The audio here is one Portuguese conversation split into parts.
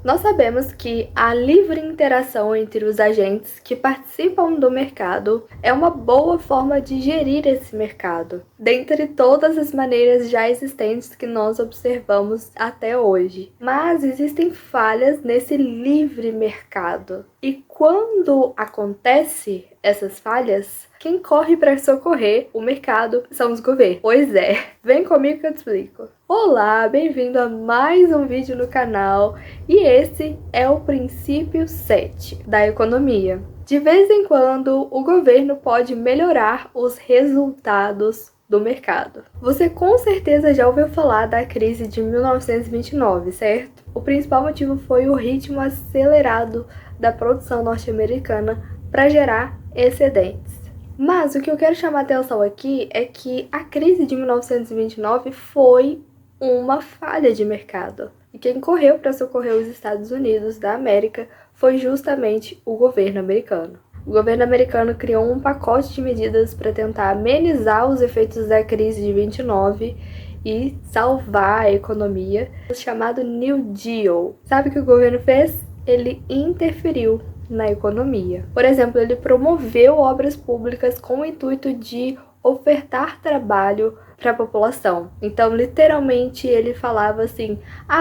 Nós sabemos que a livre interação entre os agentes que participam do mercado é uma boa forma de gerir esse mercado, dentre todas as maneiras já existentes que nós observamos até hoje. Mas existem falhas nesse livre mercado. E quando acontece essas falhas, quem corre para socorrer o mercado são os governos. Pois é, vem comigo que eu te explico. Olá, bem-vindo a mais um vídeo no canal e esse é o princípio 7 da economia. De vez em quando, o governo pode melhorar os resultados do mercado. Você com certeza já ouviu falar da crise de 1929, certo? O principal motivo foi o ritmo acelerado da produção norte-americana para gerar excedentes. Mas o que eu quero chamar a atenção aqui é que a crise de 1929 foi uma falha de mercado. E quem correu para socorrer os Estados Unidos da América foi justamente o governo americano. O governo americano criou um pacote de medidas para tentar amenizar os efeitos da crise de 29 e salvar a economia, chamado New Deal. Sabe o que o governo fez? Ele interferiu na economia. Por exemplo, ele promoveu obras públicas com o intuito de ofertar trabalho para a população. Então, literalmente, ele falava assim: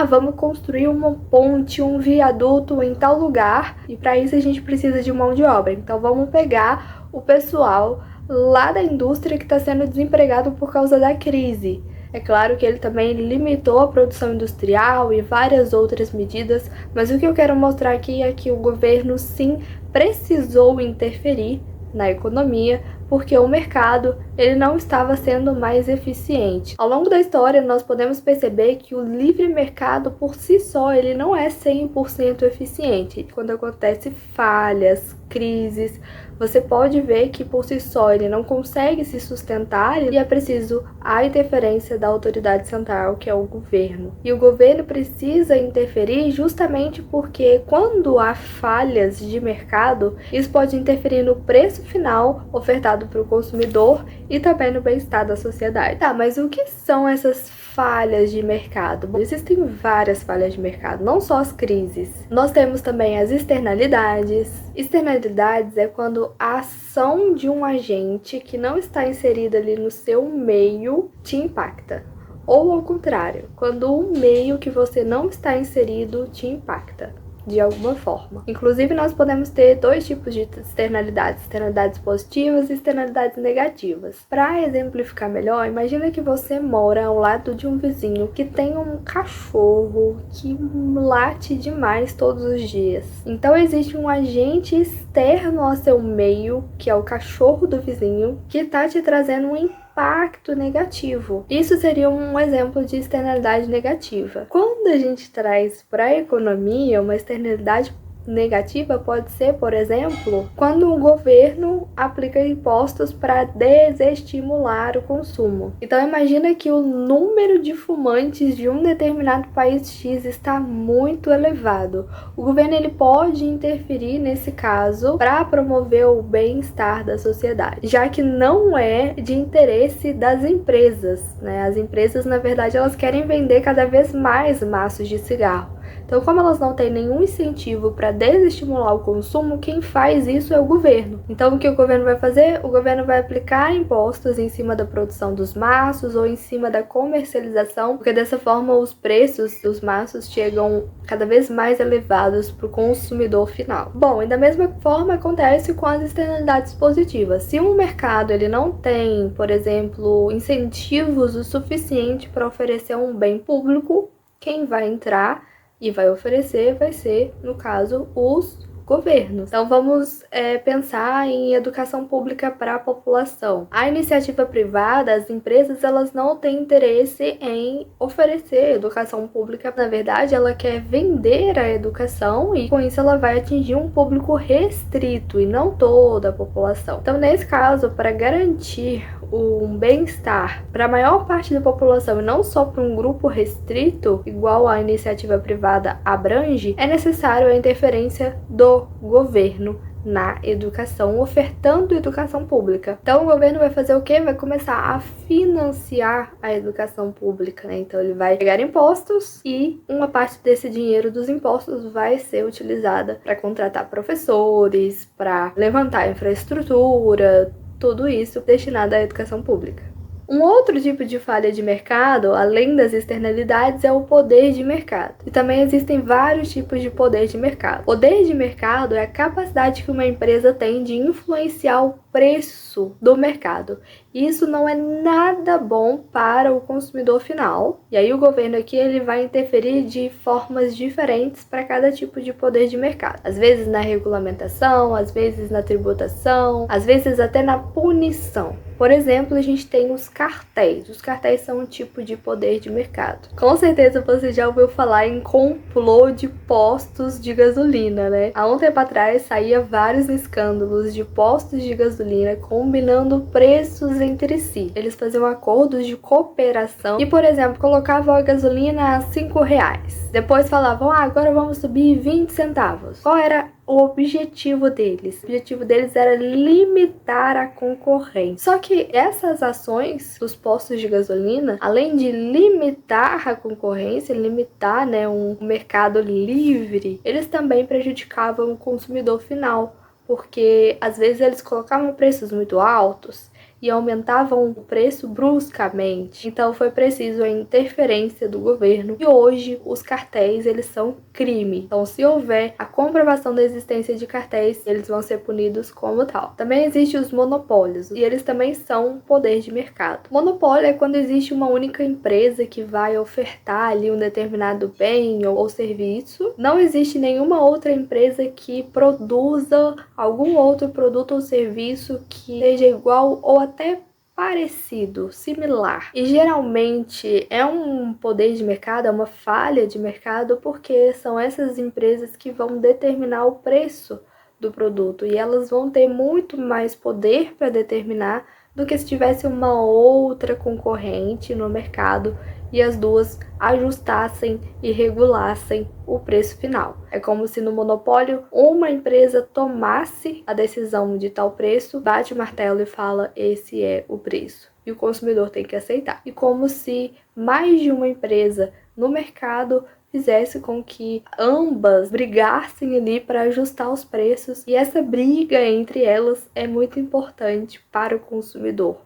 vamos construir uma ponte, um viaduto em tal lugar, e para isso a gente precisa de mão de obra. Então, vamos pegar o pessoal lá da indústria que está sendo desempregado por causa da crise. É claro que ele também limitou a produção industrial e várias outras medidas, mas o que eu quero mostrar aqui é que o governo sim precisou interferir na economia, porque o mercado ele não estava sendo mais eficiente. Ao longo da história, nós podemos perceber que o livre mercado por si só ele não é 100% eficiente. Quando acontecem falhas, crises, você pode ver que por si só ele não consegue se sustentar e é preciso a interferência da autoridade central, que é o governo. E o governo precisa interferir justamente porque quando há falhas de mercado, isso pode interferir no preço final ofertado para o consumidor e também no bem-estar da sociedade. Tá, mas o que são essas falhas de mercado? Bom, existem várias falhas de mercado, não só as crises. Nós temos também as externalidades. Externalidades é quando a ação de um agente que não está inserido ali no seu meio te impacta. Ou ao contrário, quando o meio que você não está inserido te impacta de alguma forma. Inclusive, nós podemos ter dois tipos de externalidades positivas e externalidades negativas. Para exemplificar melhor, imagina que você mora ao lado de um vizinho que tem um cachorro que late demais todos os dias. Então, existe um agente externo ao seu meio, que é o cachorro do vizinho, que está te trazendo um impacto negativo. Isso seria um exemplo de externalidade negativa. Quando a gente traz para a economia uma externalidade negativa, pode ser, por exemplo, quando o governo aplica impostos para desestimular o consumo. Então imagina que o número de fumantes de um determinado país X está muito elevado. O governo ele pode interferir nesse caso para promover o bem-estar da sociedade, já que não é de interesse das empresas, né? As empresas, na verdade, elas querem vender cada vez mais maços de cigarro. Então, como elas não têm nenhum incentivo para desestimular o consumo, quem faz isso é o governo. Então, o que o governo vai fazer? O governo vai aplicar impostos em cima da produção dos maços ou em cima da comercialização, porque dessa forma os preços dos maços chegam cada vez mais elevados para o consumidor final. Bom, e da mesma forma acontece com as externalidades positivas. Se um mercado ele não tem, por exemplo, incentivos o suficiente para oferecer um bem público, quem vai entrar e vai oferecer vai ser, no caso, os governos. Então vamos pensar em educação pública para a população. A iniciativa privada, as empresas, elas não têm interesse em oferecer educação pública. Na verdade, ela quer vender a educação e com isso ela vai atingir um público restrito e não toda a população. Então, nesse caso, para garantir um bem-estar para a maior parte da população e não só para um grupo restrito, igual a iniciativa privada abrange, é necessário a interferência do governo na educação, ofertando educação pública. Então o governo vai fazer o quê? Vai começar a financiar a educação pública, né? Então ele vai pegar impostos e uma parte desse dinheiro dos impostos vai ser utilizada para contratar professores, para levantar infraestrutura, tudo isso destinado à educação pública. Um outro tipo de falha de mercado, além das externalidades, é o poder de mercado. E também existem vários tipos de poder de mercado. Poder de mercado é a capacidade que uma empresa tem de influenciar o preço do mercado. Isso não é nada bom para o consumidor final. E aí o governo aqui ele vai interferir de formas diferentes para cada tipo de poder de mercado. Às vezes na regulamentação, às vezes na tributação, às vezes até na punição. Por exemplo, a gente tem os cartéis. Os cartéis são um tipo de poder de mercado. Com certeza você já ouviu falar em complô de postos de gasolina, né? Há um tempo atrás saía vários escândalos de postos de gasolina combinando preços entre si. Eles faziam acordos de cooperação e, por exemplo, colocavam a gasolina a R$5. Depois falavam, agora vamos subir 20 centavos. Qual era o objetivo deles? O objetivo deles era limitar a concorrência. Só que essas ações dos postos de gasolina, além de limitar a concorrência, limitar, né, um mercado livre, eles também prejudicavam o consumidor final, porque às vezes eles colocavam preços muito altos e aumentavam o preço bruscamente. Então foi preciso a interferência do governo e hoje os cartéis eles são crime. Então se houver a comprovação da existência de cartéis, eles vão ser punidos como tal. Também existem os monopólios e eles também são poder de mercado. Monopólio é quando existe uma única empresa que vai ofertar ali um determinado bem ou serviço. Não existe nenhuma outra empresa que produza algum outro produto ou serviço que seja igual ou até parecido, similar. E geralmente é um poder de mercado, é uma falha de mercado, porque são essas empresas que vão determinar o preço do produto e elas vão ter muito mais poder para determinar do que se tivesse uma outra concorrente no mercado e as duas ajustassem e regulassem o preço final. É como se no monopólio uma empresa tomasse a decisão de tal preço, bate o martelo e fala esse é o preço. E o consumidor tem que aceitar. E como se mais de uma empresa no mercado fizesse com que ambas brigassem ali para ajustar os preços. E essa briga entre elas é muito importante para o consumidor,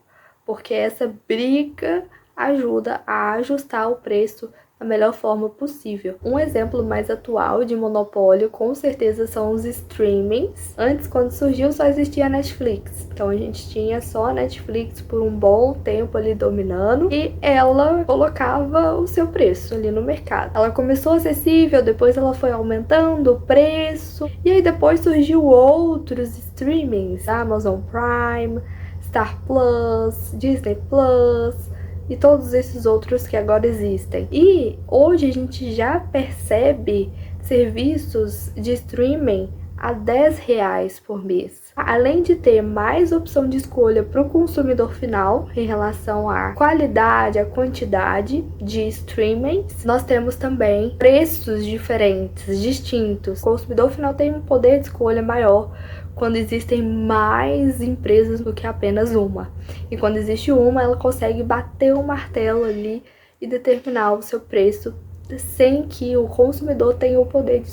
porque essa briga ajuda a ajustar o preço da melhor forma possível. Um exemplo mais atual de monopólio com certeza são os streamings. Antes, quando surgiu, só existia a Netflix. Então a gente tinha só a Netflix por um bom tempo ali dominando e ela colocava o seu preço ali no mercado. Ela começou acessível, depois ela foi aumentando o preço e aí depois surgiu outros streamings, Amazon Prime, Star Plus, Disney Plus e todos esses outros que agora existem. E hoje a gente já percebe serviços de streaming a R$10 por mês. Além de ter mais opção de escolha para o consumidor final em relação à qualidade, à quantidade de streamings, nós temos também preços diferentes, distintos. O consumidor final tem um poder de escolha maior quando existem mais empresas do que apenas uma. E quando existe uma, ela consegue bater o martelo ali e determinar o seu preço sem que o consumidor tenha o poder de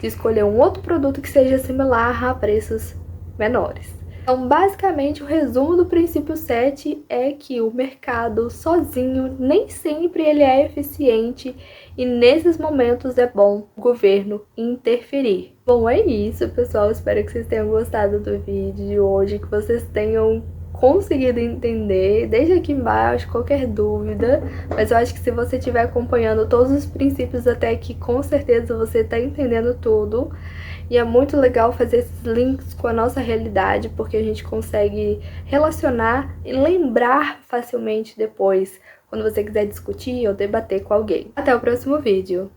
escolher um outro produto que seja similar a preços menores. Então, basicamente, o resumo do princípio 7 é que o mercado sozinho nem sempre ele é eficiente e nesses momentos é bom o governo interferir. Bom, é isso, pessoal. Espero que vocês tenham gostado do vídeo de hoje, que vocês tenham conseguido entender. Deixa aqui embaixo qualquer dúvida, mas eu acho que se você estiver acompanhando todos os princípios até aqui, com certeza você está entendendo tudo. E é muito legal fazer esses links com a nossa realidade, porque a gente consegue relacionar e lembrar facilmente depois, quando você quiser discutir ou debater com alguém. Até o próximo vídeo!